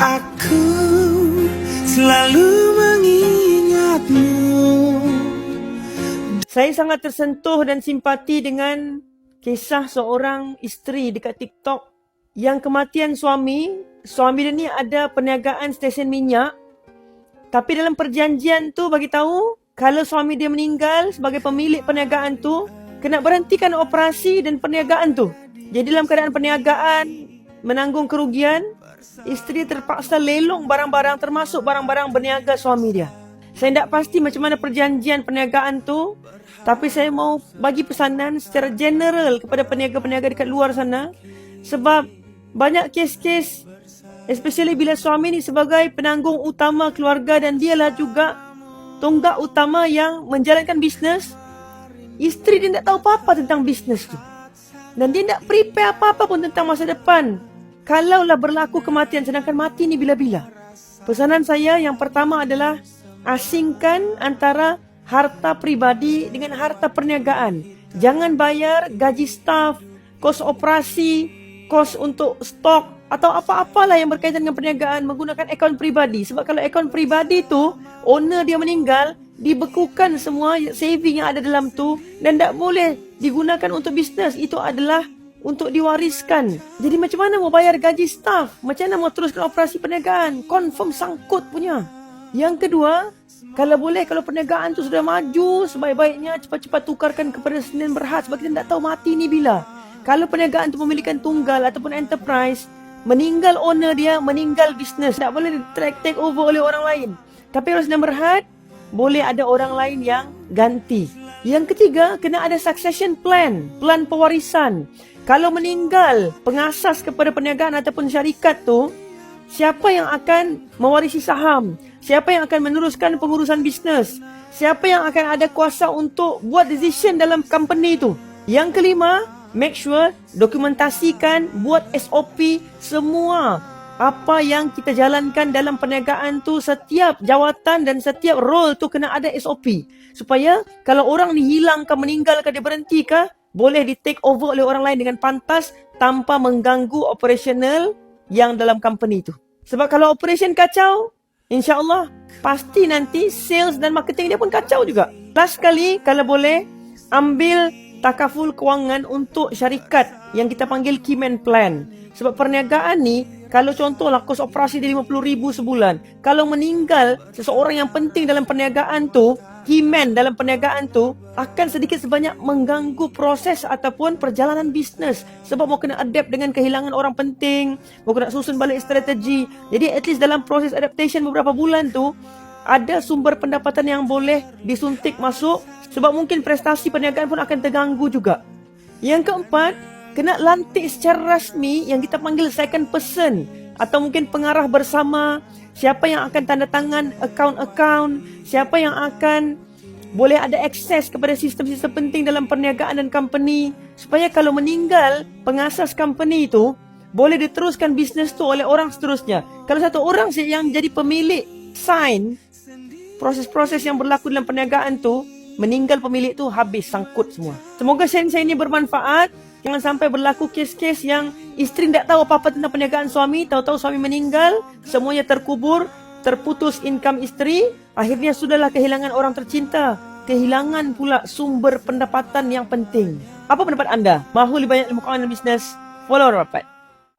Aku selalu mengingatmu. Saya sangat tersentuh dan simpati dengan kisah seorang isteri dekat TikTok yang kematian suami dia ni ada perniagaan stesen minyak. Tapi dalam perjanjian tu bagi tahu kalau suami dia meninggal sebagai pemilik perniagaan tu, kena berhentikan operasi dan perniagaan tu. Jadi dalam keadaan perniagaan menanggung kerugian, isteri terpaksa lelong barang-barang termasuk barang-barang berniaga suami dia. Saya tidak pasti macam mana perjanjian perniagaan tu, tapi saya mau bagi pesanan secara general kepada peniaga-peniaga dekat luar sana. Sebab banyak kes-kes, especially bila suami ni sebagai penanggung utama keluarga dan dialah juga tonggak utama yang menjalankan bisnes, isteri dia tak tahu apa-apa tentang bisnes tu. Dan dia tak prepare apa-apa pun tentang masa depan. Kalaulah berlaku kematian, sedangkan mati ni bila-bila. Pesanan saya yang pertama adalah asingkan antara harta peribadi dengan harta perniagaan. Jangan bayar gaji staf, kos operasi, kos untuk stok atau apa-apalah yang berkaitan dengan perniagaan menggunakan akaun peribadi. Sebab kalau akaun peribadi tu, owner dia meninggal, dibekukan semua saving yang ada dalam tu dan tak boleh digunakan untuk bisnes. Itu adalah untuk diwariskan. Jadi macam mana mau bayar gaji staf? Macam mana mau teruskan operasi perniagaan? Confirm sangkut punya. Yang kedua, kalau boleh, kalau perniagaan tu sudah maju, sebaik-baiknya cepat-cepat tukarkan kepada Senin Berhad sebab kita tak tahu mati ni bila. Kalau perniagaan tu memilikan tunggal ataupun enterprise, meninggal owner dia, meninggal bisnes, tak boleh take over oleh orang lain. Tapi kalau Senin Berhad, boleh ada orang lain yang ganti. Yang ketiga, kena ada succession plan, plan pewarisan. Kalau meninggal pengasas kepada perniagaan ataupun syarikat tu, siapa yang akan mewarisi saham? Siapa yang akan meneruskan pengurusan bisnes? Siapa yang akan ada kuasa untuk buat decision dalam company tu? Yang kelima, make sure dokumentasikan, buat SOP semua apa yang kita jalankan dalam perniagaan tu. Setiap jawatan dan setiap role tu kena ada SOP. Supaya kalau orang ni hilang ke, meninggal ke, dia berhenti ke, boleh di take over oleh orang lain dengan pantas tanpa mengganggu operasional yang dalam company tu. Sebab kalau operation kacau, InsyaAllah pasti nanti sales dan marketing dia pun kacau juga. Last sekali, kalau boleh, ambil takaful kewangan untuk syarikat yang kita panggil key man plan. Sebab perniagaan ni, kalau contohlah kos operasi dia 50,000 sebulan, kalau meninggal seseorang yang penting dalam perniagaan tu, key man dalam perniagaan tu, akan sedikit sebanyak mengganggu proses ataupun perjalanan bisnes. Sebab mau kena adapt dengan kehilangan orang penting, mau kena susun balik strategi. Jadi at least dalam proses adaptation beberapa bulan tu, ada sumber pendapatan yang boleh disuntik masuk. Sebab mungkin prestasi perniagaan pun akan terganggu juga. Yang keempat, kena lantik secara rasmi yang kita panggil second person atau mungkin pengarah bersama. Siapa yang akan tanda tangan akaun-akaun, siapa yang akan boleh ada akses kepada sistem-sistem penting dalam perniagaan dan company, supaya kalau meninggal pengasas company itu, boleh diteruskan bisnes tu oleh orang seterusnya. Kalau satu orang yang jadi pemilik sign, proses-proses yang berlaku dalam perniagaan tu, meninggal pemilik tu, habis, sangkut semua. Semoga share ini bermanfaat. Jangan sampai berlaku kes-kes yang isteri tak tahu apa-apa tentang perniagaan suami, tahu-tahu suami meninggal, semuanya terkubur, terputus income isteri, akhirnya sudahlah kehilangan orang tercinta, kehilangan pula sumber pendapatan yang penting. Apa pendapat anda? Mahu lebih banyak ilmu keuangan dan bisnes? Follow rapat.